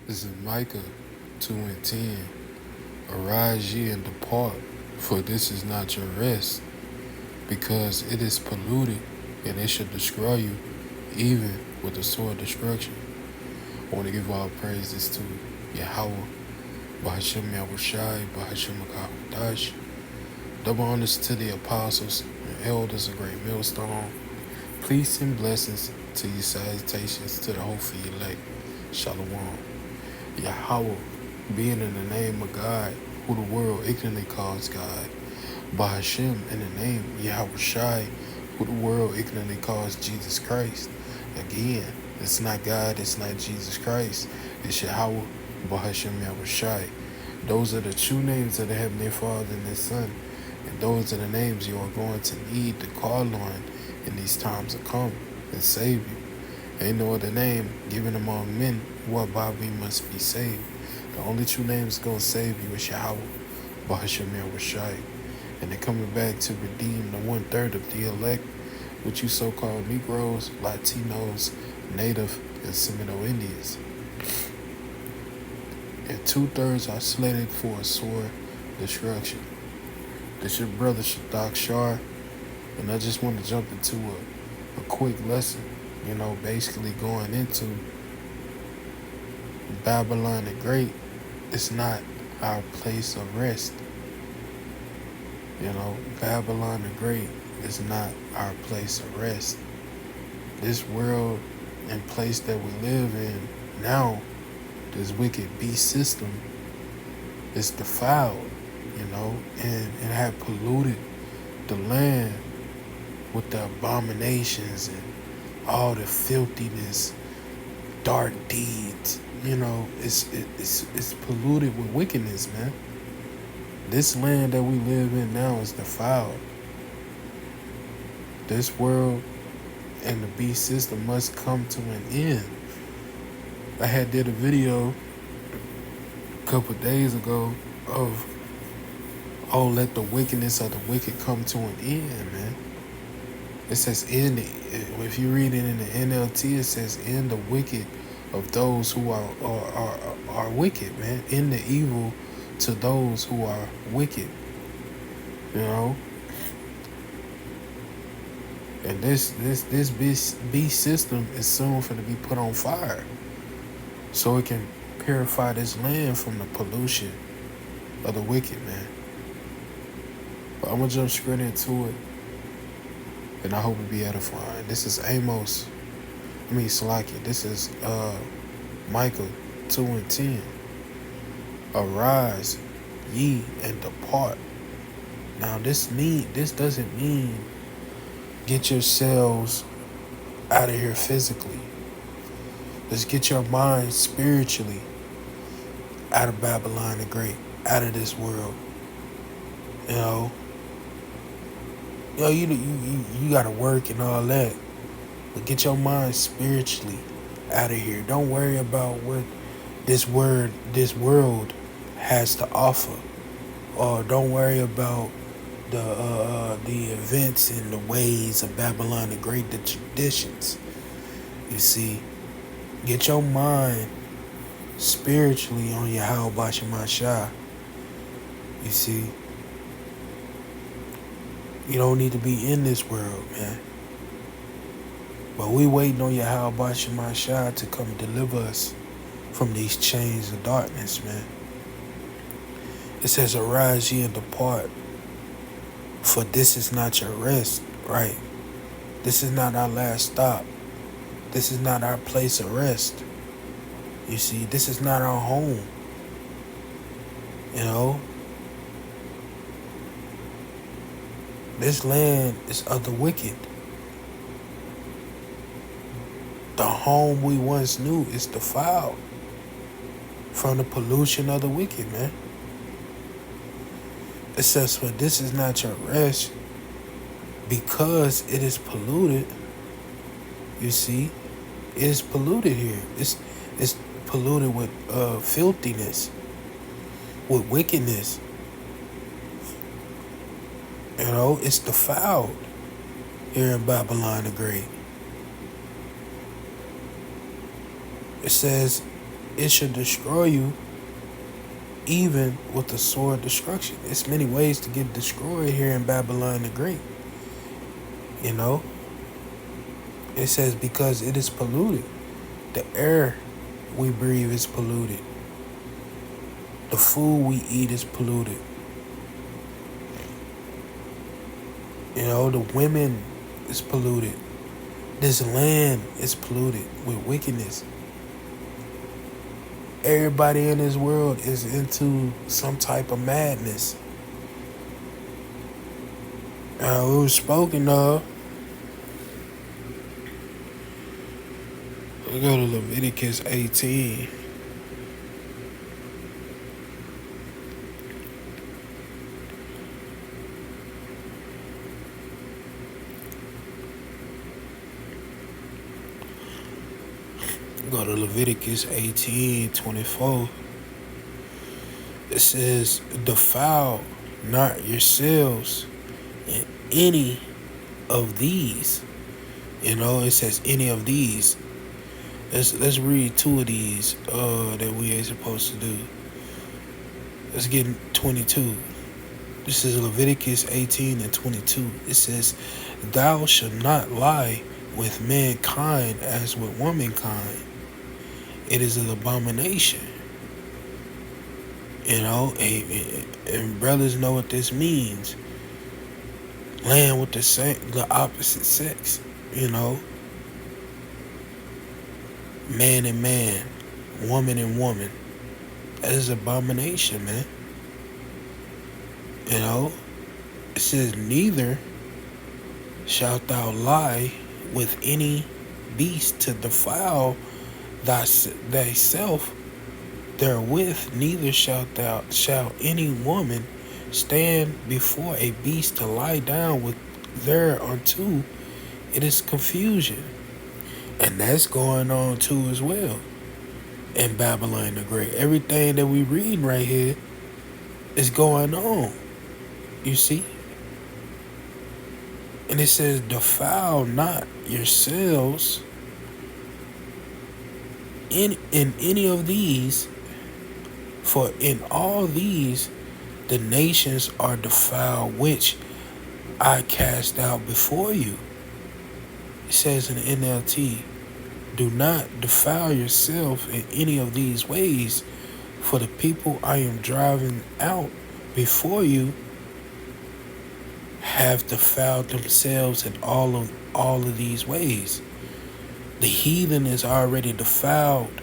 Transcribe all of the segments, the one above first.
This is Micah 2 and 10. Arise ye and depart, for this is not your rest, because it is polluted, and it shall destroy you, even with the sword of destruction. I want to give all praises to Yahweh, Bahashem Yahushai, Bahashem Akahadash. Double honors to the apostles and elders of Great Millstone. Peace and blessings to you, salutations to the hopeful elect. Shalom. Yahweh, being in the name of God, who the world ignorantly calls God. Bahashem, in the name Yahushai, who the world ignorantly calls Jesus Christ. Again, it's not God, it's not Jesus Christ, it's Yahweh, Bahashem Yahushai. Those are the true names of the Heavenly Father and His Son, and those are the names you are going to need to call on in these times to come and save you. Ain't no other name given among men whereby we must be saved. The only true name that's going to save you is Yahweh, Bahashem Yahushai. And they're coming back to redeem the 1/3 of the elect, which you so-called Negroes, Latinos, Native, and Seminole Indians. And 2/3 are slated for a sword destruction. This is your brother Shadak Shar, and I just want to jump into a quick lesson, basically going into Babylon the Great. It's not our place of rest. Babylon the Great is not our place of rest. This world and place that we live in now, this wicked beast system, is defiled, and it had polluted the land with the abominations and all the filthiness, dark deeds. It's polluted with wickedness, man. This land that we live in now is defiled. This world and the beast system must come to an end. I had did a video a couple of days ago of, let the wickedness of the wicked come to an end, man. It says end. If you read it in the NLT, it says end the wicked of those who are wicked, man. End the evil to those who are wicked, And this beast system is soon going to be put on fire, so it can purify this land from the pollution of the wicked, man. But I'm gonna jump straight into it, and I hope it be edifying. This is Salaki. This is Micah 2 and 10. Arise, ye, and depart. Now this doesn't mean get yourselves out of here physically. Let's get your mind spiritually out of Babylon the Great, out of this world. You gotta work and all that, but get your mind spiritually out of here. Don't worry about what this world has to offer, or don't worry about the events and the ways of Babylon the Great, the traditions. You see, get your mind spiritually on Yahweh Bashem Shah. You see, you don't need to be in this world, man. But we waiting on Yahweh Bashem Shah to come deliver us from these chains of darkness, man. It says, arise ye and depart, for this is not your rest, right? This is not our last stop. This is not our place of rest. You see, this is not our home. This land is of the wicked. The home we once knew is defiled from the pollution of the wicked, man. It says, for this is not your rest, because it is polluted. You see, it is polluted here. It's polluted with filthiness, with wickedness. It's defiled here in Babylon the Great. It says, it should destroy you even with the sword destruction. It's many ways to get destroyed here in Babylon the Great. You know? It says because it is polluted. The air we breathe is polluted. The food we eat is polluted. You know, the women is polluted. This land is polluted with wickedness. Everybody in this world is into some type of madness. It was spoken of. We go to Leviticus 18. Go to Leviticus 18:24. It says, defile not yourselves in any of these. You know, it says any of these. Let's read two of these that we ain't supposed to do. Let's get 22. This is Leviticus 18:22. It says, thou shalt not lie with mankind as with womankind. It is an abomination. You know, and brothers know what this means. Laying with the opposite sex. You know, man and man, woman and woman. That is abomination, man. You know, it says, neither shalt thou lie with any beast to defile thyself therewith, neither shall any woman stand before a beast to lie down with thereunto. It is confusion. And that's going on too as well in Babylon the Great. Everything that we read right here is going on. You see? And it says, defile not yourselves in any of these, for in all these the nations are defiled, which I cast out before you. It says in the NLT, do not defile yourself in any of these ways, for the people I am driving out before you have defiled themselves in all of these ways. The heathen is already defiled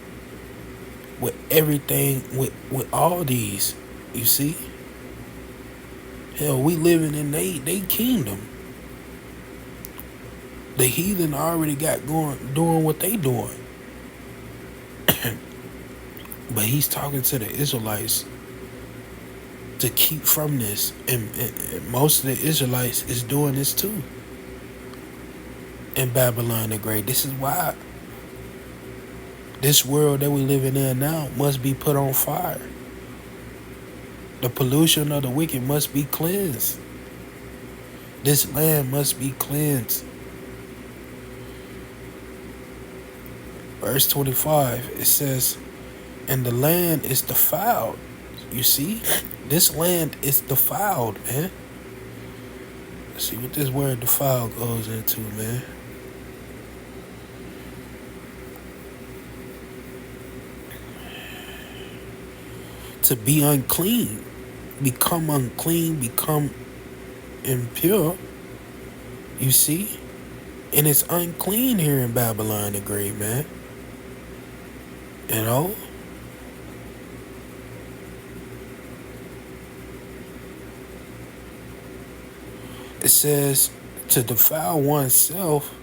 with everything, with all these. You see? Hell, we living in they kingdom. The heathen already got doing what they doing. But he's talking to the Israelites to keep from this. And most of the Israelites is doing this too. In Babylon the Great. This is why this world that we living in now must be put on fire. The pollution of the wicked must be cleansed. This land must be cleansed. Verse 25, it says, and the land is defiled. You see? This land is defiled, man. Let's see what this word defiled goes into, man. To be unclean. Become unclean, become impure. You see? And it's unclean here in Babylon the Great, man. You know? It says to defile oneself,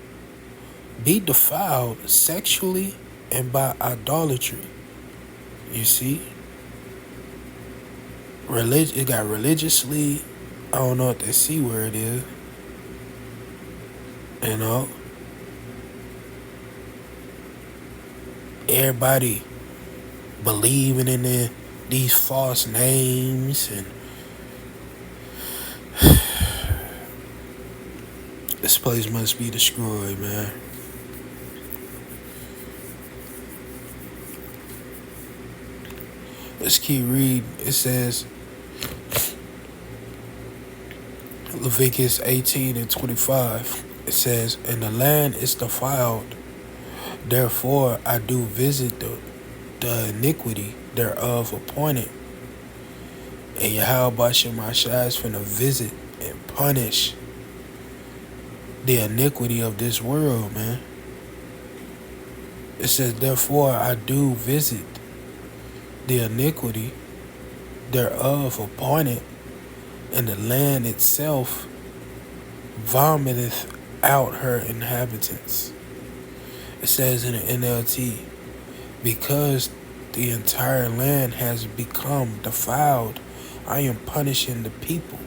be defiled sexually and by idolatry. You see? It got religiously, I don't know what that C word is. You know? Everybody believing in these false names, and this place must be destroyed, man. Let's keep reading. It says, Leviticus 18 and 25. It says, and the land is defiled, therefore I do visit the iniquity thereof appointed. And Yahweh Shemashah is finna visit and punish the iniquity of this world, man. It says, therefore I do visit the iniquity thereof appointed, and the land itself vomiteth out her inhabitants. It says in the NLT, because the entire land has become defiled, I am punishing the people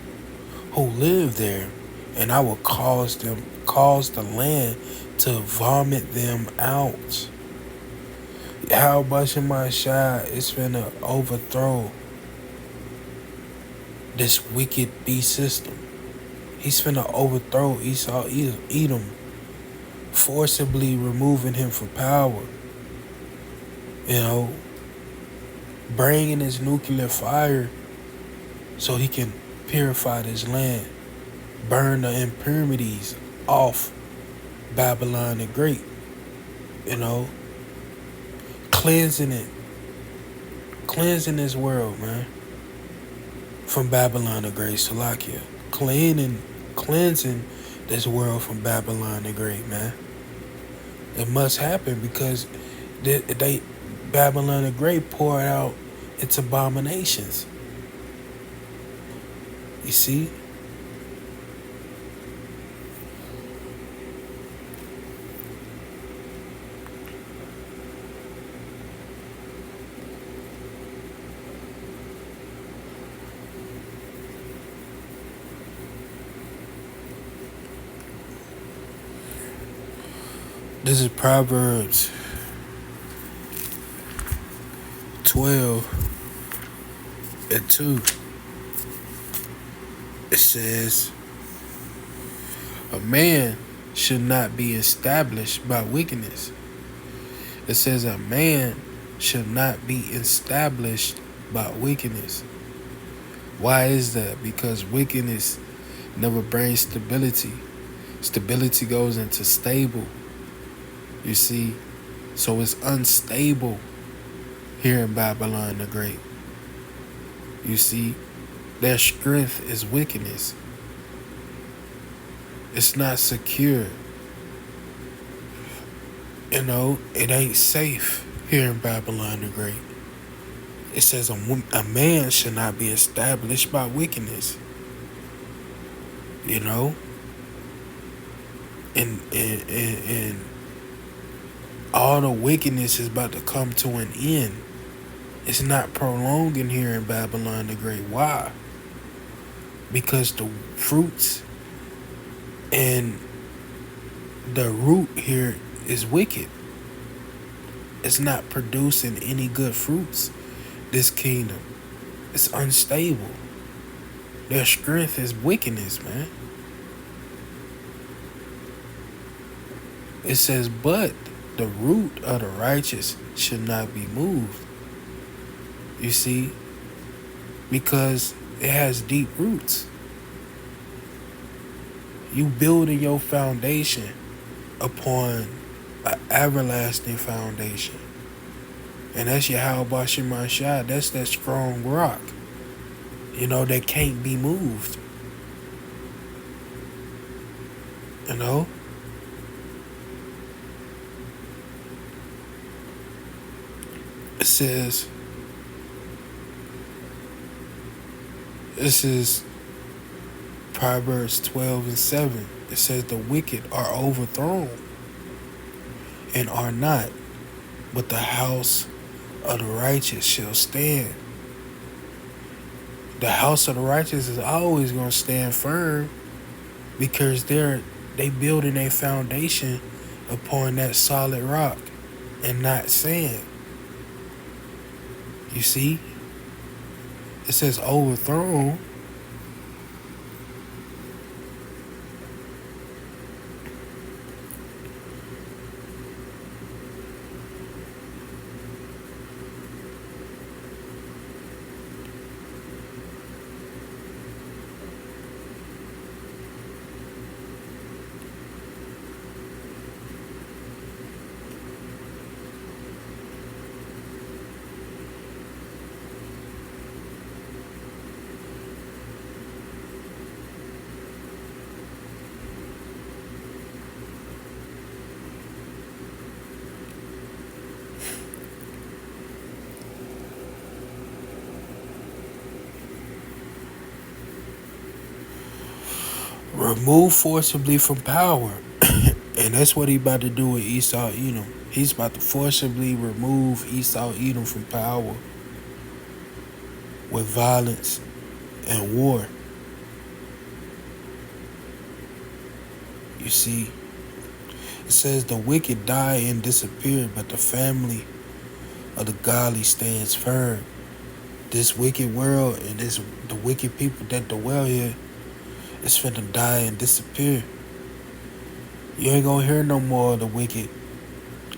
who live there, and I will cause the land to vomit them out. How Shai is finna overthrow this wicked beast system. He's finna overthrow Esau Edom, forcibly removing him from power. You know, bringing his nuclear fire so he can purify this land, burn the impurities off Babylon the Great. You know, cleansing this world, man, from Babylon the Great, Salakia. Cleansing this world from Babylon the Great, man. It must happen because they Babylon the Great poured out its abominations. You see? This is Proverbs 12 and 2. It says, a man should not be established by wickedness. It says a man should not be established by wickedness. Why is that? Because wickedness never brings stability. Stability goes into stable. You see? So it's unstable here in Babylon the Great. You see? Their strength is wickedness. It's not secure. You know, it ain't safe here in Babylon the Great. It says a man should not be established by wickedness. You know? And all the wickedness is about to come to an end. It's not prolonging here in Babylon the Great. Why? Because the fruits and the root here is wicked. It's not producing any good fruits, this kingdom. It's unstable. Their strength is wickedness, man. It says, but the root of the righteous should not be moved. You see? Because it has deep roots. You building your foundation upon an everlasting foundation. And that's Yahweh Shemashah. That's that strong rock. You know, that can't be moved. You know? It says, this is Proverbs 12 and 7. It says, the wicked are overthrown and are not, but the house of the righteous shall stand. The house of the righteous is always going to stand firm because they building a foundation upon that solid rock and not sand. You see? It says overthrown. removed forcibly from power. And that's what he about to do with Esau Edom. He's about to forcibly remove Esau Edom from power with violence and war. You see, it says the wicked die and disappear, but the family of the godly stands firm. This wicked world and the wicked people that dwell here is finna die and disappear. You ain't gonna hear no more of the wicked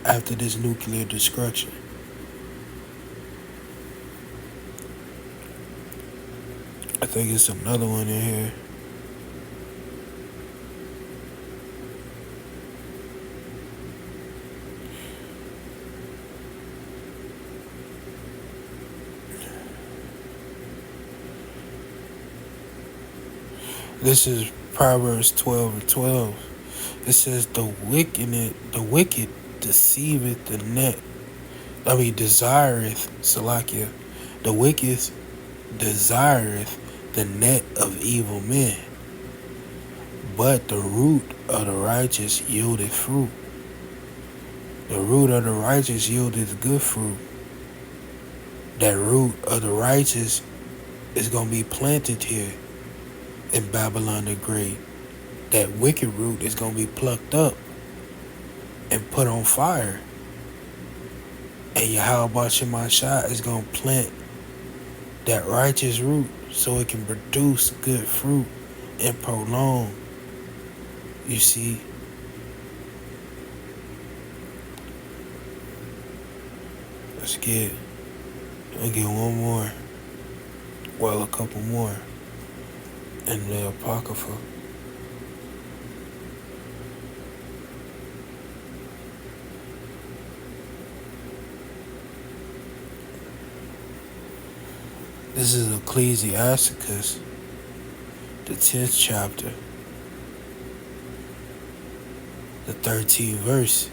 after this nuclear destruction. I think it's another one in here. This is Proverbs 12:12. It says the wicked deceiveth the net. Desireth Salakia. The wicked desireth the net of evil men, but the root of the righteous yieldeth fruit. The root of the righteous yieldeth good fruit. That root of the righteous is gonna be planted here in Babylon the Great. That wicked root is gonna be plucked up and put on fire. And Yahweh Shemashah is gonna plant that righteous root so it can produce good fruit and prolong. You see, let's get one more. Well, a couple more in the Apocrypha. This is Ecclesiasticus, the 10th chapter, the 13th verse.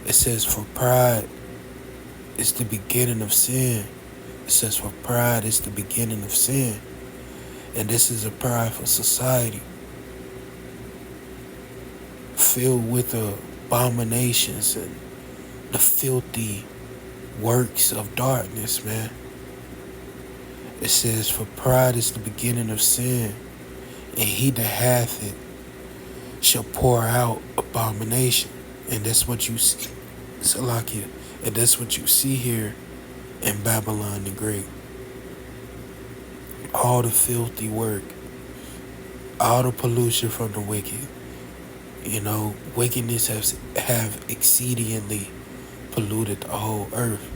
It says, for pride is the beginning of sin. It says, for pride is the beginning of sin. And this is a prideful society filled with abominations and the filthy works of darkness, man. It says, for pride is the beginning of sin, and he that hath it shall pour out abomination. And that's what you see, Salakia, and that's what you see here in Babylon the Great. All the filthy work, all the pollution from the wicked. Wickedness have exceedingly polluted the whole earth.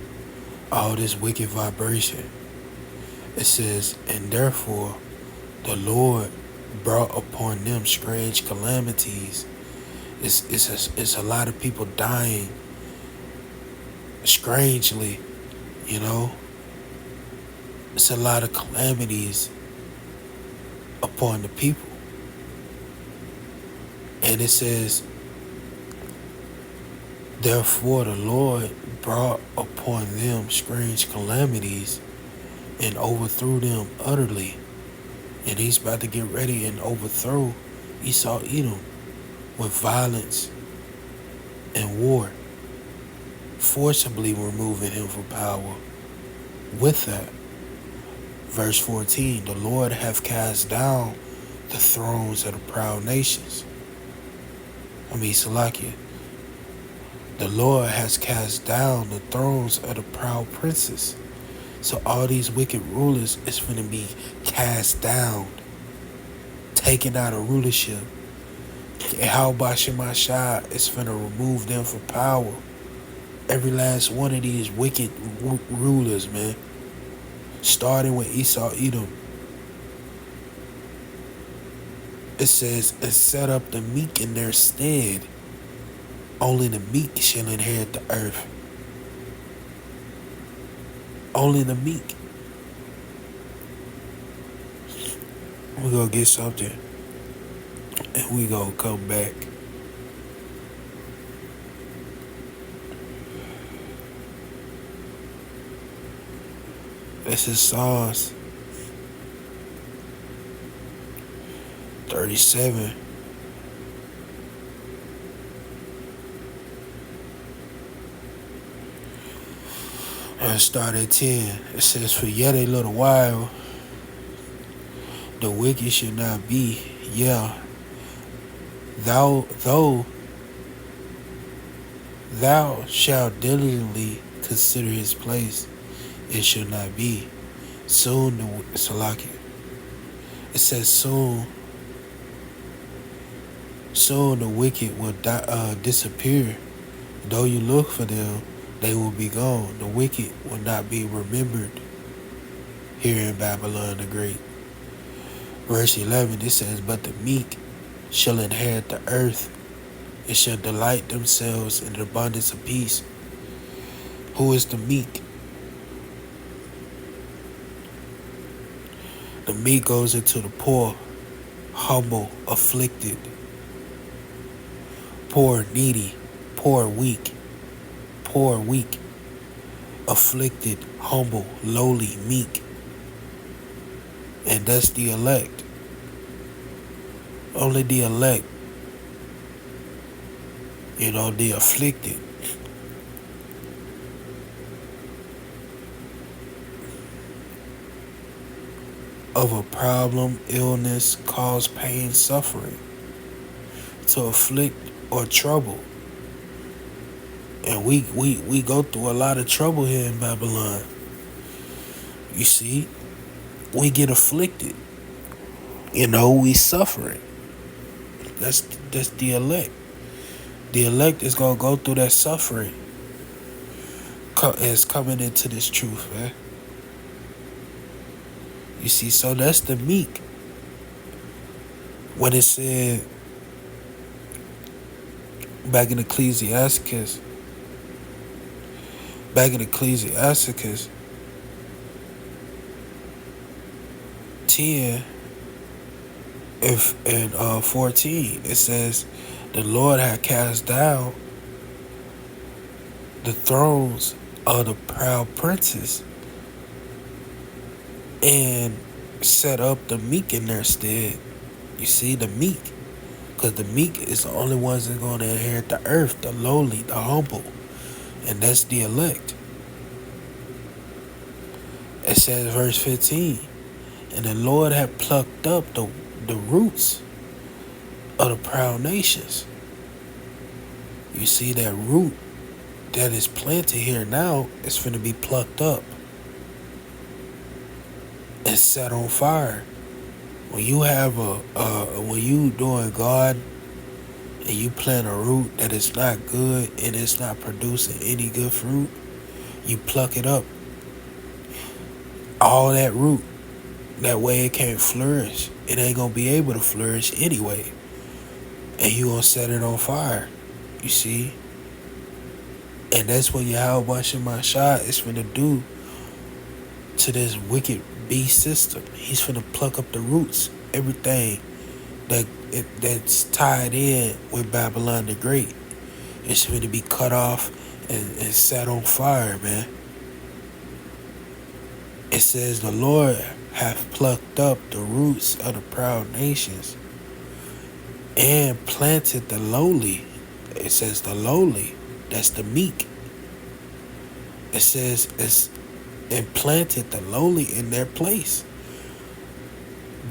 All this wicked vibration. It says, and therefore the Lord brought upon them strange calamities. It's a lot of people dying strangely, It's a lot of calamities upon the people. And it says, therefore the Lord brought upon them strange calamities and overthrew them utterly. And he's about to get ready and overthrow Esau Edom with violence and war, forcibly removing him from power. With that, verse 14, the Lord hath cast down the thrones of the proud nations. Salakia. The Lord has cast down the thrones of the proud princes. So all these wicked rulers is going to be cast down, taken out of rulership. And how about Shemashah is going to remove them from power. Every last one of these wicked rulers, man. Starting with Esau Edom. It says, and set up the meek in their stead. Only the meek shall inherit the earth. Only the meek. We're going to get something. And we're going to come back. This is Psalms 37. And start at 10. It says, for yet a little while, the wicked should not be. Yeah, though thou shalt diligently consider his place, it shall not be. Soon the Salaki. It says soon the wicked will disappear. Though you look for them, they will be gone. The wicked will not be remembered here in Babylon the Great. Verse 11, it says, but the meek shall inherit the earth and shall delight themselves in the abundance of peace. Who is the meek? The meek goes into the poor, humble, afflicted, poor, needy, poor, weak, afflicted, humble, lowly, meek. And that's the elect. Only the elect, the afflicted. Of a problem, illness, cause pain, suffering, to afflict or trouble. And we go through a lot of trouble here in Babylon. You see, we get afflicted. We suffering. That's the elect. The elect is gonna go through that suffering. Is coming into this truth, man. You see, so that's the meek. When it said back in Ecclesiasticus 10 and 14, it says, the Lord had cast down the thrones of the proud princes and set up the meek in their stead. You see, the meek. Because the meek is the only ones that are going to inherit the earth, the lowly, the humble. And that's the elect. It says, verse 15, and the Lord had plucked up the roots of the proud nations. You see, that root that is planted here now is finna be plucked up and set on fire. When you have when you doing God and you plant a root that is not good and it's not producing any good fruit, you pluck it up. All that root, that way it can't flourish. It ain't gonna be able to flourish anyway. And you gonna set it on fire. You see? And that's what Yahweh Shemashah is finna do to this wicked beast system. He's finna pluck up the roots, everything that's tied in with Babylon the Great. It's finna be cut off and set on fire, man. It says the Lord hath plucked up the roots of the proud nations and planted the lowly. It says the lowly, that's the meek. It says it's and planted the lowly in their place.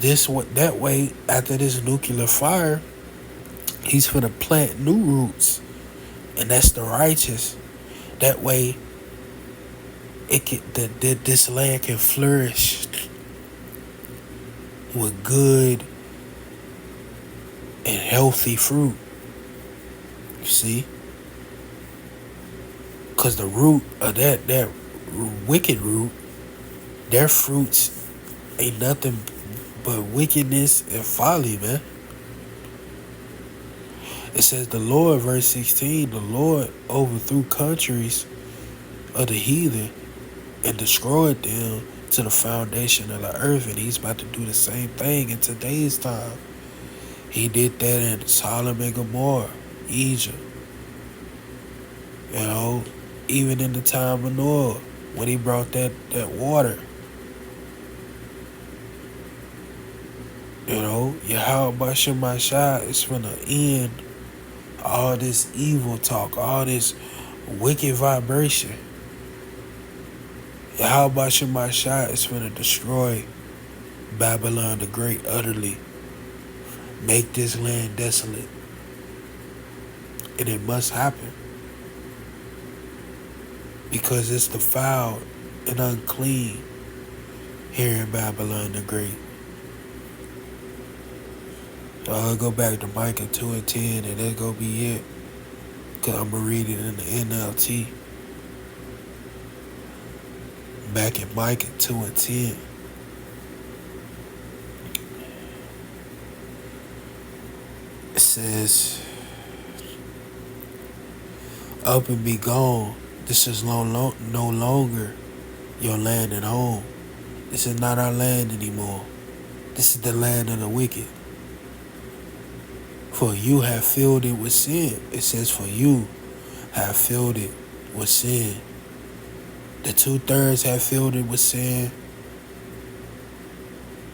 That way, after this nuclear fire, he's gonna plant new roots, and that's the righteous. That way, this land can flourish with good and healthy fruit. You see, because the root of that wicked root, their fruits ain't nothing but wickedness and folly, man. It says the Lord, verse 16, the Lord overthrew countries of the heathen and destroyed them to the foundation of the earth, and he's about to do the same thing in today's time. He did that in Sodom and Gomorrah, Egypt. Even in the time of Noah, when he brought that water. You know, Yahweh Shemashah is gonna end all this evil talk, all this wicked vibration. Yahweh Shemashah is gonna destroy Babylon the Great utterly, make this land desolate. And it must happen because it's defiled and unclean here in Babylon the Great. So I'll go back to Micah 2 and 10, and that's gonna be it. Cause I'm gonna read it in the NLT. Back in Micah 2 and 10. It says, "Up and be gone. This is no longer your land and home. This is not our land anymore. This is the land of the wicked. For you have filled it with sin." It says, "For you have filled it with sin." The 2/3 have filled it with sin.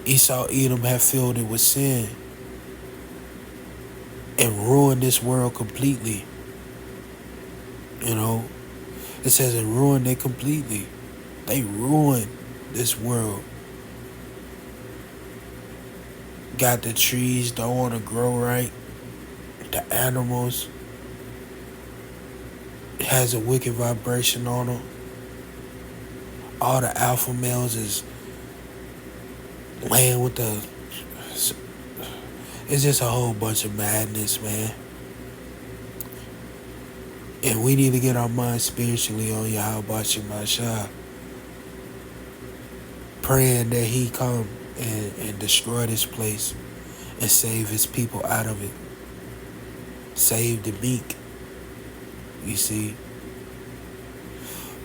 Esau, Edom have filled it with sin and ruined this world completely. You know, it says it ruined it completely. They ruined this world. Got the trees don't want to grow right. The animals, it has a wicked vibration on them. All the alpha males is laying with the... It's just a whole bunch of madness, man. And we need to get our minds spiritually on Yahweh Shemashah, praying that he come and destroy this place and save his people out of it. Save the meek, you see.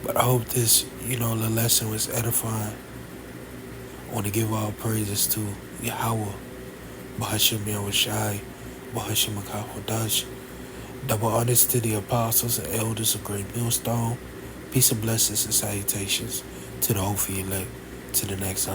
But I hope this, the lesson was edifying. I want to give all praises to Yahweh, Bahashim Yahushai, Bahashim Akahodash. Double honors to the apostles and elders of Great Millstone. Peace and blessings and salutations to the hopefully elect. To the next time.